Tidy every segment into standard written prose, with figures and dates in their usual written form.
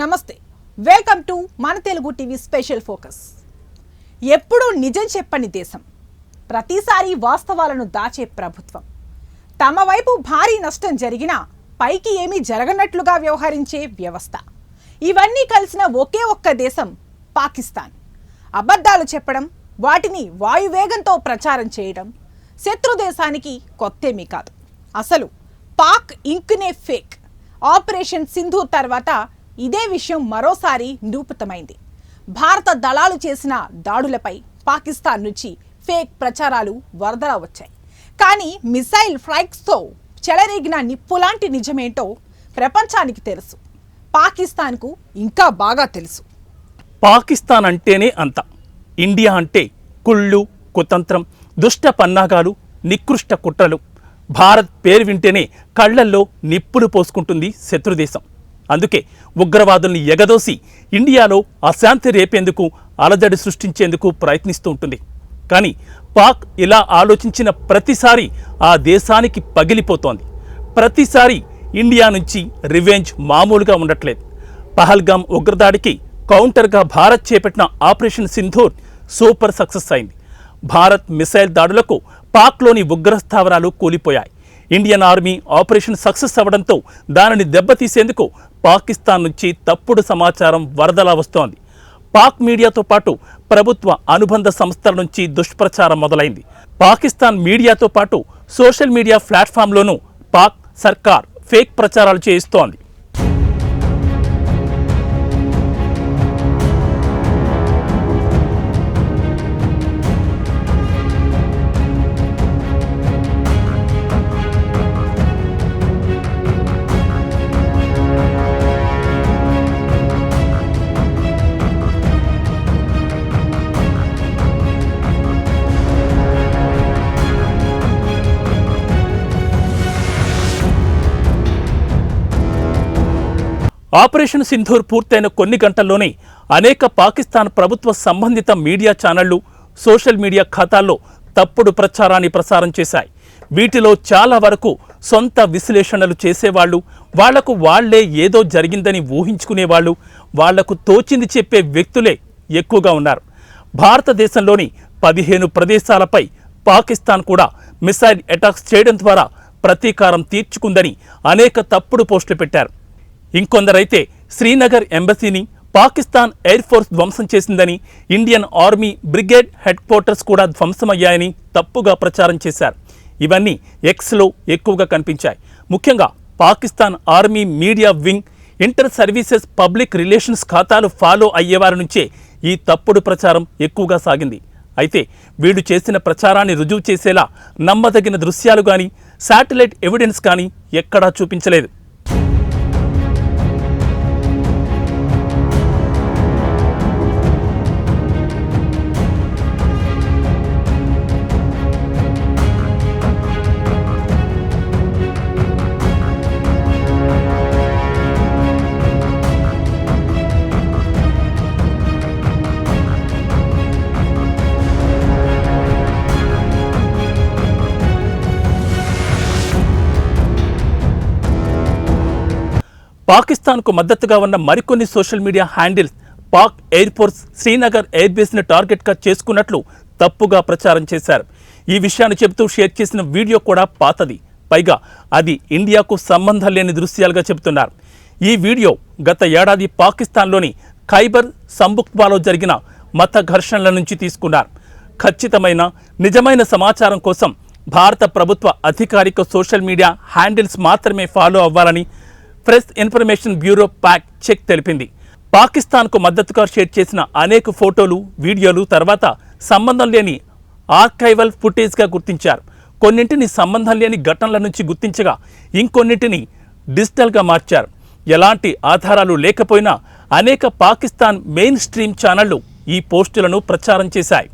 నమస్తే, welcome to మన Telugu TV special focus. ఎప్పుడూ నిజం చెప్పని దేశం, ప్రతిసారి వాస్తవాలను దాచే ప్రభుత్వం, తమ వైపు భారీ నష్టం జరిగినా పైకి ఏమీ జరగనట్లుగా వ్యవహరించే వ్యవస్థ, ఇవన్నీ కలిసిన ఒకే ఒక్క దేశం పాకిస్తాన్. అబద్ధాలు చెప్పడం, వాటిని వాయువేగంతో ప్రచారం చేయడం శత్రు దేశానికి కొత్తేమీ కాదు. అసలు పాక్ ఇంక్నే ఫేక్. ఆపరేషన్ సింధూర్ తర్వాత ఇదే విషయం మరోసారి నిరూపితమైంది. భారత దళాలు చేసిన దాడులపై పాకిస్తాన్ నుంచి ఫేక్ ప్రచారాలు వరదలా వచ్చాయి. కానీ మిసైల్ స్ట్రైక్స్తో చెలరేగిన నిప్పులాంటి నిజమేంటో ప్రపంచానికి తెలుసు, పాకిస్తాన్కు ఇంకా బాగా తెలుసు. పాకిస్తాన్ అంటేనే అంత. ఇండియా అంటే కుళ్ళు, కుతంత్రం, దుష్ట పన్నాగాలు, నికృష్ట కుట్రలు. భారత్ పేరు వింటేనే కళ్లల్లో నిప్పులు పోసుకుంటుంది శత్రుదేశం. అందుకే ఉగ్రవాదుల్ని ఎగదోసి ఇండియాలో అశాంతి రేపేందుకు, అలజడి సృష్టించేందుకు ప్రయత్నిస్తూ ఉంటుంది. కానీ పాక్ ఇలా ఆలోచించిన ప్రతిసారి ఆ దేశానికి పగిలిపోతోంది. ప్రతిసారి ఇండియా నుంచి రివెంజ్ మామూలుగా ఉండట్లేదు. పహల్గామ్ ఉగ్రదాడికి కౌంటర్గా భారత్ చేపట్టిన ఆపరేషన్ సింధూర్ సూపర్ సక్సెస్ అయింది. భారత్ మిసైల్ దాడులకు పాక్లోని ఉగ్రస్థావరాలు కూలిపోయాయి. ఇండియన్ ఆర్మీ ఆపరేషన్ సక్సెస్ అవ్వడంతో దానిని దెబ్బతీసేందుకు పాకిస్తాన్ నుంచి తప్పుడు సమాచారం వరదలా వస్తోంది. పాక్ మీడియాతో పాటు ప్రభుత్వ అనుబంధ సంస్థల నుంచి దుష్ప్రచారం మొదలైంది. పాకిస్తాన్ మీడియాతో పాటు సోషల్ మీడియా ప్లాట్ఫామ్లోనూ పాక్ సర్కార్ ఫేక్ ప్రచారాలు చేయిస్తోంది. ఆపరేషన్ సింధూర్ పూర్తయిన కొన్ని గంటల్లోనే అనేక పాకిస్తాన్ ప్రభుత్వ సంబంధిత మీడియా ఛానళ్లు సోషల్ మీడియా ఖాతాల్లో తప్పుడు ప్రచారాన్ని ప్రసారం చేశాయి. వీటిలో చాలా వరకు సొంత విశ్లేషణలు చేసేవాళ్లు, వాళ్లకు వాళ్లే ఏదో జరిగిందని ఊహించుకునేవాళ్లు, వాళ్లకు తోచింది చెప్పే వ్యక్తులే ఎక్కువగా ఉన్నారు. భారతదేశంలోని 15 ప్రదేశాలపై పాకిస్తాన్ కూడా మిసైల్ అటాక్స్ చేయడం ద్వారా ప్రతీకారం తీర్చుకుందని అనేక తప్పుడు పోస్టులు పెట్టారు. ఇంకొందరైతే శ్రీనగర్ ఎంబసీని పాకిస్తాన్ ఎయిర్ ఫోర్స్ ధ్వంసం చేసిందని, Indian army brigade head quarters కూడా ధ్వంసమయ్యాయని తప్పుగా ప్రచారం చేశారు. ఇవన్నీ ఎక్స్లో ఎక్కువగా కనిపించాయి. ముఖ్యంగా Pakistan army media wing, inter services public relations ఖాతాలు ఫాలో అయ్యేవారి నుంచే ఈ తప్పుడు ప్రచారం ఎక్కువగా సాగింది. అయితే వీడు చేసిన ప్రచారాన్ని రుజువు చేసేలా నమ్మదగిన దృశ్యాలు కానీ, శాటిలైట్ ఎవిడెన్స్ కానీ ఎక్కడా చూపించలేదు. పాకిస్తాన్కు మద్దతుగా ఉన్న మరికొన్ని social media handles Pak air force Srinagar air బేస్ని టార్గెట్గా చేసుకున్నట్లు తప్పుగా ప్రచారం చేశారు. ఈ విషయాన్ని చెబుతూ షేర్ చేసిన వీడియో కూడా పాతది. పైగా అది ఇండియాకు సంబంధం లేని దృశ్యాలుగా చెబుతున్నారు. ఈ వీడియో గత ఏడాది పాకిస్తాన్లోని ఖైబర్ సంబుక్వాలో జరిగిన మత ఘర్షణల నుంచి తీసుకున్నారు. ఖచ్చితమైన నిజమైన సమాచారం కోసం భారత ప్రభుత్వ అధికారిక సోషల్ మీడియా హ్యాండిల్స్ మాత్రమే ఫాలో అవ్వాలని press information bureau fact check తెలిపింది. పాకిస్తాన్కు మద్దతుగా షేర్ చేసిన అనేక ఫోటోలు, వీడియోలు తర్వాత సంబంధం లేని ఆర్కైవల్ ఫుటేజ్గా గుర్తించారు. కొన్నింటిని సంబంధం లేని ఘటనల నుంచి గుర్తించగా ఇంకొన్నింటిని డిజిటల్గా మార్చారు. ఎలాంటి ఆధారాలు లేకపోయినా అనేక పాకిస్తాన్ మెయిన్ స్ట్రీమ్ ఛానళ్లు ఈ పోస్టులను ప్రచారం చేశాయి.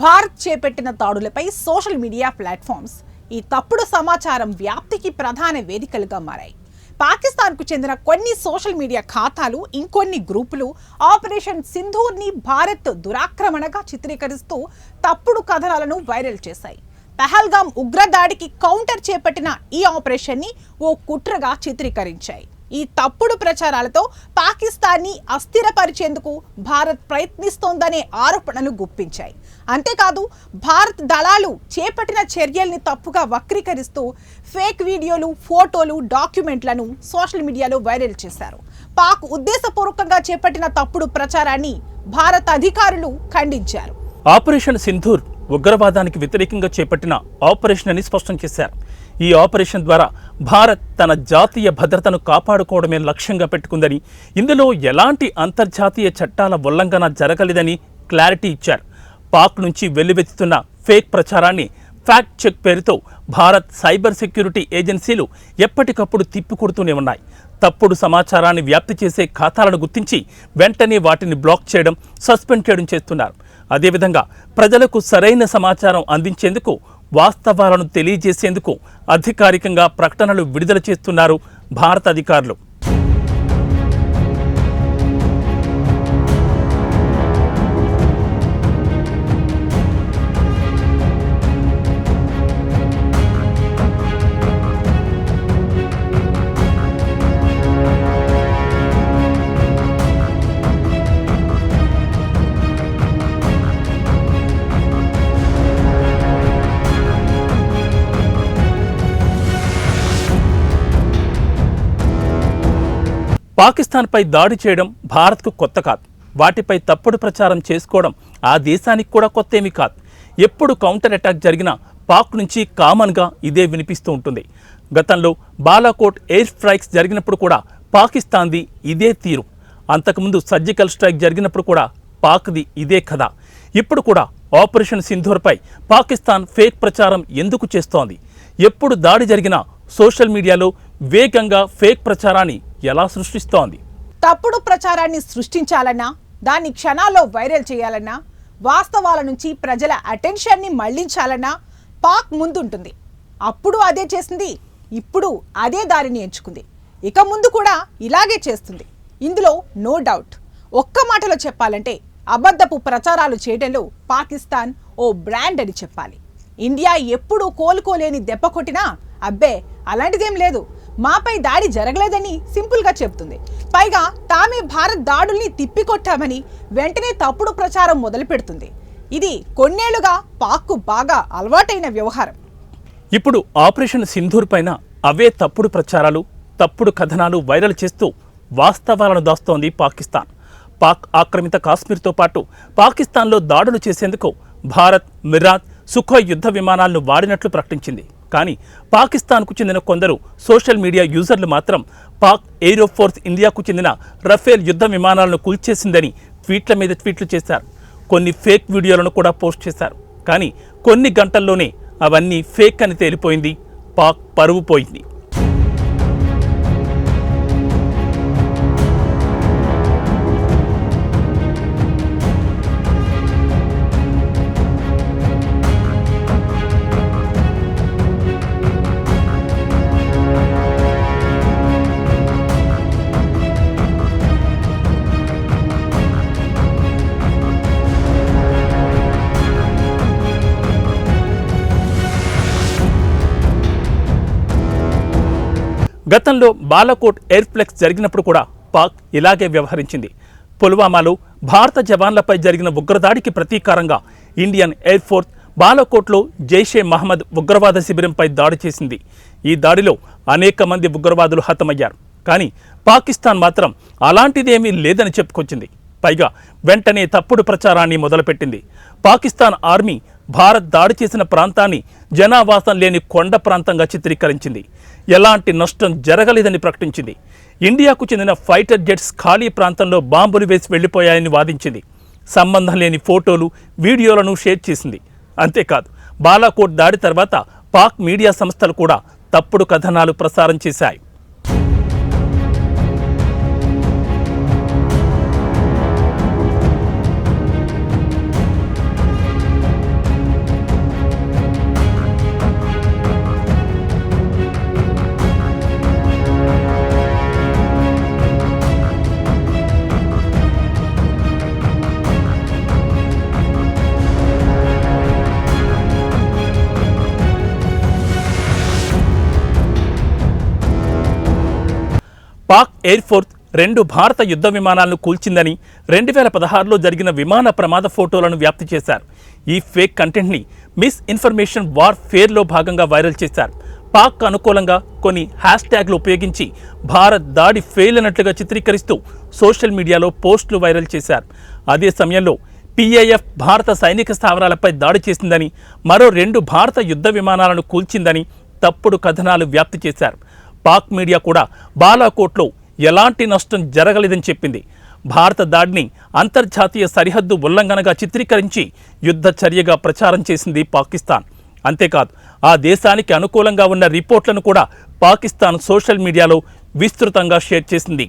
భారత్ చేపట్టిన దాడులపై సోషల్ మీడియా ప్లాట్ఫామ్స్ ఈ తప్పుడు సమాచారం వ్యాప్తికి ప్రధాన వేదికలుగా మారాయి. పాకిస్తాన్కు చెందిన కొన్ని సోషల్ మీడియా ఖాతాలు, ఇంకొన్ని గ్రూపులు ఆపరేషన్ సింధూర్ని భారత్ దురాక్రమణగా చిత్రీకరిస్తూ తప్పుడు కథనాలను వైరల్ చేశాయి. పహల్గామ్ ఉగ్రదాడికి కౌంటర్ చేపట్టిన ఈ ఆపరేషన్ని ఓ కుట్రగా చిత్రీకరించాయి. ఈ తప్పుడు ప్రచారాలతో పాకిస్తాన్ని అస్థిరపరిచేందుకు భారత్ ప్రయత్నిస్తోందనే ఆరోపణలు గుప్పించాయి. అంతేకాదు, భారత్ దళాలు చేపట్టిన చర్యల్ని తప్పుగా వక్రీకరిస్తూ ఫేక్ వీడియోలు, ఫోటోలు, డాక్యుమెంట్లను సోషల్ మీడియాలో వైరల్ చేశారు. పాక్ ఉద్దేశపూర్వకంగా చేపట్టిన తప్పుడు ప్రచారాన్ని భారత అధికారులు ఖండించారు. ఆపరేషన్ సింధూర్ ఉగ్రవాదానికి వ్యతిరేకంగా చేపట్టిన ఆపరేషన్ అని స్పష్టం చేశారు. ఈ ఆపరేషన్ ద్వారా భారత్ తన జాతీయ భద్రతను కాపాడుకోవడమే లక్ష్యంగా పెట్టుకుందని, ఇందులో ఎలాంటి అంతర్జాతీయ చట్టాల ఉల్లంఘన జరగలేదని క్లారిటీ ఇచ్చారు. పాక్ నుంచి వెల్లువెత్తుతున్న ఫేక్ ప్రచారాన్ని ఫ్యాక్ట్ చెక్ పేరుతో భారత్ సైబర్ సెక్యూరిటీ ఏజెన్సీలు ఎప్పటికప్పుడు తిప్పికొడుతూనే ఉన్నాయి. తప్పుడు సమాచారాన్ని వ్యాప్తి చేసే ఖాతాలను గుర్తించి వెంటనే వాటిని బ్లాక్ చేయడం, సస్పెండ్ చేయడం చేస్తున్నారు. అదేవిధంగా ప్రజలకు సరైన సమాచారం అందించేందుకు, వాస్తవాలను తెలియజేసేందుకు అధికారికంగా ప్రకటనలు విడుదల చేస్తున్నారు భారత అధికారులు. పాకిస్తాన్పై దాడి చేయడం భారత్కు కొత్త కాదు. వాటిపై తప్పుడు ప్రచారం చేసుకోవడం ఆ దేశానికి కూడా కొత్త ఏమీ కాదు. ఎప్పుడు కౌంటర్ అటాక్ జరిగినా పాక్ నుంచి కామన్గా ఇదే వినిపిస్తూ ఉంటుంది. గతంలో బాలాకోట్ ఎయిర్ స్ట్రైక్స్ జరిగినప్పుడు కూడా పాకిస్తాన్ది ఇదే తీరు. అంతకుముందు సర్జికల్ స్ట్రైక్ జరిగినప్పుడు కూడా పాక్ది ఇదే కథ. ఇప్పుడు కూడా ఆపరేషన్ సింధూర్పై పాకిస్తాన్ ఫేక్ ప్రచారం ఎందుకు చేస్తోంది? ఎప్పుడు దాడి జరిగినా సోషల్ మీడియాలో వేగంగా ఫేక్ ప్రచారాన్ని ఎలా సృష్టిస్తోంది? తప్పుడు ప్రచారాన్ని సృష్టించాలన్నా, దాన్ని క్షణాల్లో వైరల్ చేయాలన్నా, వాస్తవాల నుంచి ప్రజల అటెన్షన్ని మళ్లించాలన్నా పాక్ ముందుంటుంది. అప్పుడు అదే చేసింది, ఇప్పుడు అదే దారిని ఎంచుకుంది. ఇక ముందు కూడా ఇలాగే చేస్తుంది. ఇందులో నో డౌట్. ఒక్క మాటలో చెప్పాలంటే అబద్ధపు ప్రచారాలు చేయడంలో పాకిస్తాన్ ఓ బ్రాండ్ అని చెప్పాలి. ఇండియా ఎప్పుడూ కోలుకోలేని దెబ్బ కొట్టినా అబ్బే అలాంటిదేం లేదు, మాపై దాడి జరగలేదని సింపుల్గా చెప్తుంది. పైగా తామే భారత్ దాడుల్ని తిప్పికొట్టామని వెంటనే తప్పుడు ప్రచారం మొదలు పెడుతుంది. ఇది కొన్నేళ్లుగా పాక్కు బాగా అలవాటైన వ్యవహారం. ఇప్పుడు ఆపరేషన్ సింధూర్ పైన అవే తప్పుడు ప్రచారాలు, తప్పుడు కథనాలు వైరల్ చేస్తూ వాస్తవాలను దాస్తోంది పాకిస్తాన్. పాక్ ఆక్రమిత కాశ్మీర్తో పాటు పాకిస్తాన్లో దాడులు చేసేందుకు భారత్ మిరాజ్, సుఖోయ్ యుద్ధ విమానాలను వాడినట్లు ప్రకటించింది. కానీ పాకిస్తాన్కు చెందిన కొందరు సోషల్ మీడియా యూజర్లు మాత్రం పాక్ ఎయిరోఫోర్స్ ఇండియాకు చెందిన రఫేల్ యుద్ధ విమానాలను కూల్చేసిందని ట్వీట్ల మీద ట్వీట్లు చేశారు. కొన్ని ఫేక్ వీడియోలను కూడా పోస్ట్ చేశారు. కానీ కొన్ని గంటల్లోనే అవన్నీ ఫేక్ అని తేలిపోయింది. పాక్ పరువు పోయింది. గతంలో బాలాకోట్ ఎయిర్ ఫ్లెక్స్ జరిగినప్పుడు కూడా పాక్ ఇలాగే వ్యవహరించింది. పుల్వామాలో భారత జవాన్లపై జరిగిన ఉగ్రదాడికి ప్రతీకారంగా ఇండియన్ ఎయిర్ ఫోర్స్ బాలాకోట్లో జైషే మహమ్మద్ ఉగ్రవాద శిబిరంపై దాడి చేసింది. ఈ దాడిలో అనేక మంది ఉగ్రవాదులు హతమయ్యారు. కానీ పాకిస్తాన్ మాత్రం అలాంటిదేమీ లేదని చెప్పుకొచ్చింది. పైగా వెంటనే తప్పుడు ప్రచారాన్ని మొదలుపెట్టింది. పాకిస్తాన్ ఆర్మీ భారత్ దాడి చేసిన ప్రాంతాన్ని జనావాసం లేని కొండ ప్రాంతంగా చిత్రీకరించింది. ఎలాంటి నష్టం జరగలేదని ప్రకటించింది. ఇండియాకు చెందిన ఫైటర్ జెట్స్ ఖాళీ ప్రాంతంలో బాంబులు వేసి వెళ్లిపోయాయని వాదించింది. సంబంధం లేని ఫోటోలు, వీడియోలను షేర్ చేసింది. అంతేకాదు, బాలాకోట్ దాడి తర్వాత పాక్ మీడియా సంస్థలు కూడా తప్పుడు కథనాలు ప్రసారం చేశాయి. ఎయిర్ ఫోర్స్ 2 భారత యుద్ధ విమానాలను కూల్చిందని 2016లో జరిగిన విమాన ప్రమాద ఫోటోలను వ్యాప్తి చేశారు. ఈ ఫేక్ కంటెంట్ని మిస్ ఇన్ఫర్మేషన్ వార్ ఫేర్లో భాగంగా వైరల్ చేశారు. పాక్ అనుకూలంగా కొన్ని హ్యాష్ ట్యాగ్లు ఉపయోగించి భారత్ దాడి ఫెయిల్ అయినట్లుగా చిత్రీకరిస్తూ సోషల్ మీడియాలో పోస్టులు వైరల్ చేశారు. అదే సమయంలో పీఐఎఫ్ భారత సైనిక స్థావరాలపై దాడి చేసిందని, మరో 2 భారత యుద్ధ విమానాలను కూల్చిందని తప్పుడు కథనాలు వ్యాప్తి చేశారు. పాక్ మీడియా కూడా బాలాకోట్లో ఎలాంటి నష్టం జరగలేదని చెప్పింది. భారత దాడిని అంతర్జాతీయ సరిహద్దు ఉల్లంఘనగా చిత్రీకరించి యుద్ధ చర్యగా ప్రచారం చేసింది పాకిస్తాన్. అంతేకాదు, ఆ దేశానికి అనుకూలంగా ఉన్న రిపోర్ట్లను కూడా పాకిస్తాన్ సోషల్ మీడియాలో విస్తృతంగా షేర్ చేసింది.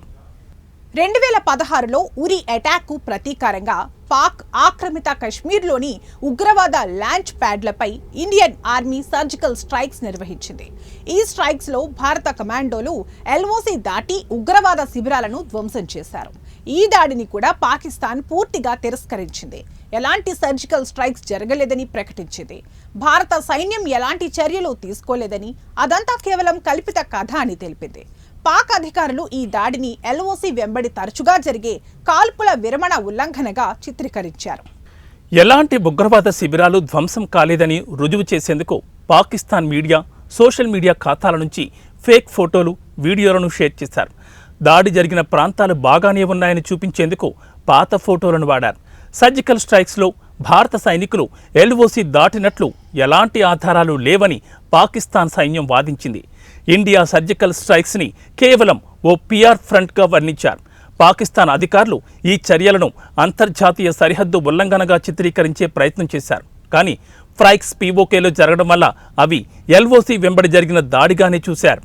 2016లో ఉరి అటాక్కు ప్రతీకారంగా పాక్ ఆక్రమిత కశ్మీర్లోని ఉగ్రవాద లాంచ్ ప్యాడ్లపై ఇండియన్ ఆర్మీ సర్జికల్ స్ట్రైక్స్ నిర్వహించింది. ఈ స్ట్రైక్స్లో భారత కమాండోలు ఎల్ఓసి దాటి ఉగ్రవాద శిబిరాలను ధ్వంసం చేశారు. ఈ దాడిని కూడా పాకిస్తాన్ పూర్తిగా తిరస్కరించింది. ఎలాంటి సర్జికల్ స్ట్రైక్స్ జరగలేదని ప్రకటించింది. భారత సైన్యం ఎలాంటి చర్యలు తీసుకోలేదని, అదంతా కేవలం కల్పిత కథ అని తెలిపింది. పాక్ అధికారులు ఈ దాడిని ఎల్ఓసి వెంబడి తరచుగా జరిగే కాల్పుల విరమణ ఉల్లంఘనగా చిత్రీకరించారు. ఎలాంటి ఉగ్రవాద శిబిరాలు ధ్వంసం కాలేదని రుజువు చేసేందుకు పాకిస్తాన్ మీడియా సోషల్ మీడియా ఖాతాల నుంచి ఫేక్ ఫోటోలు, వీడియోలను షేర్ చేశారు. దాడి జరిగిన ప్రాంతాలు బాగానే ఉన్నాయని చూపించేందుకు పాత ఫోటోలను వాడారు. సర్జికల్ స్ట్రైక్స్లో భారత సైనికులు ఎల్ఓసి దాటినట్లు ఎలాంటి ఆధారాలు లేవని పాకిస్తాన్ సైన్యం వాదించింది. ఇండియా సర్జికల్ స్ట్రైక్స్ని కేవలం ఓ పిఆర్ ఫ్రంట్గా వర్ణించారు. పాకిస్తాన్ అధికారులు ఈ చర్యలను అంతర్జాతీయ సరిహద్దు ఉల్లంఘనగా చిత్రీకరించే ప్రయత్నం చేశారు. కానీ స్ట్రైక్స్ పీఓకేలో జరగడం వల్ల అవి ఎల్ఓసి వెంబడి జరిగిన దాడిగానే చూశారు.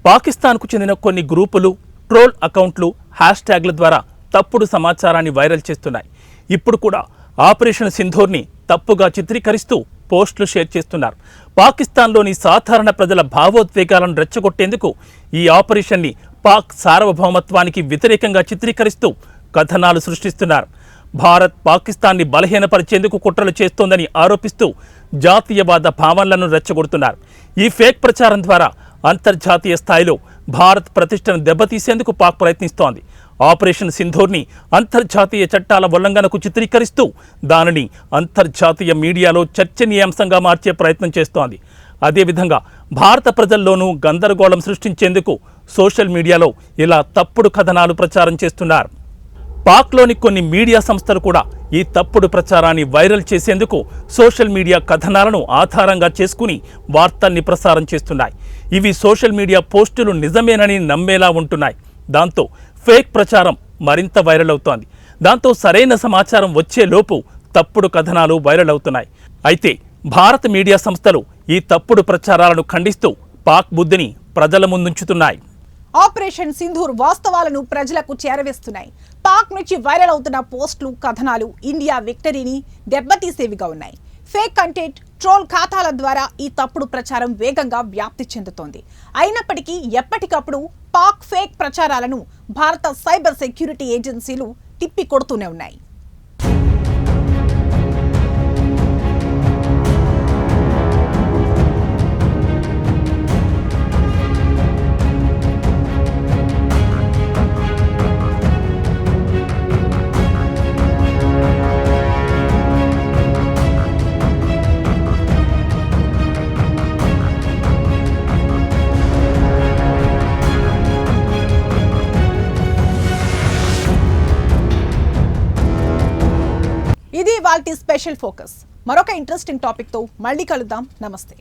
పాకిస్తాన్కు చెందిన కొన్ని గ్రూపులు, ట్రోల్ అకౌంట్లు హ్యాష్ ట్యాగ్ల ద్వారా తప్పుడు సమాచారాన్ని వైరల్ చేస్తున్నాయి. ఇప్పుడు కూడా ఆపరేషన్ సింధూర్ని తప్పుగా చిత్రీకరిస్తూ పోస్టులు షేర్ చేస్తున్నారు. పాకిస్తాన్లోని సాధారణ ప్రజల భావోద్వేగాలను రెచ్చగొట్టేందుకు ఈ ఆపరేషన్ని పాక్ సార్వభౌమత్వానికి వ్యతిరేకంగా చిత్రీకరిస్తూ కథనాలు సృష్టిస్తున్నారు. భారత్ పాకిస్తాన్ని బలహీనపరిచేందుకు కుట్రలు చేస్తోందని ఆరోపిస్తూ జాతీయవాద భావనలను రెచ్చగొడుతున్నారు. ఈ ఫేక్ ప్రచారం ద్వారా అంతర్జాతీయ స్థాయిలో భారత్ ప్రతిష్టను దెబ్బతీసేందుకు పాక్ ప్రయత్నిస్తోంది. ఆపరేషన్ సింధూర్ని అంతర్జాతీయ చట్టాల ఉల్లంఘనకు చిత్రీకరిస్తూ దానిని అంతర్జాతీయ మీడియాలో చర్చనీయాంశంగా మార్చే ప్రయత్నం చేస్తోంది. అదేవిధంగా భారత ప్రజల్లోనూ గందరగోళం సృష్టించేందుకు సోషల్ మీడియాలో ఇలా తప్పుడు కథనాలు ప్రచారం చేస్తున్నారు. పాక్లోని కొన్ని మీడియా సంస్థలు కూడా ఈ తప్పుడు ప్రచారాన్ని వైరల్ చేసేందుకు సోషల్ మీడియా కథనాలను ఆధారంగా చేసుకుని వార్తల్ని ప్రసారం చేస్తున్నాయి. ఇవి సోషల్ మీడియా పోస్టులు నిజమేనని నమ్మేలా ఉంటున్నాయి. దాంతో ఫేక్ ప్రచారం మరింత వైరల్ అవుతోంది. దాంతో సరైన సమాచారం వచ్చేలోపు తప్పుడు కథనాలు వైరల్ అవుతున్నాయి. అయితే భారత మీడియా సంస్థలు ఈ తప్పుడు ప్రచారాలను ఖండిస్తూ పాక్ బుద్ధిని ప్రజల ముందుంచుతున్నాయి. ఆపరేషన్ సింధూర్ వాస్తవాలను ప్రజలకు చేరవేస్తున్నాయి. పాక్ నుంచి వైరల్ అవుతున్న పోస్టులు, కథనాలు ఇండియా విక్టరీని దెబ్బతీసేవిగా ఉన్నాయి. ఫేక్ కంటెంట్, ట్రోల్ ఖాతాల ద్వారా ఈ తప్పుడు ప్రచారం వేగంగా వ్యాప్తి చెందుతోంది. అయినప్పటికీ ఎప్పటికప్పుడు పాక్ ఫేక్ ప్రచారాలను భారత సైబర్ సెక్యూరిటీ ఏజెన్సీలు తిప్పి కొడుతూనే ఉన్నాయి. ఇది వాల్టీ స్పెషల్ ఫోకస్. మరొక ఇంట్రెస్టింగ్ టాపిక్ తో మళ్ళీ కలుద్దాం. నమస్తే.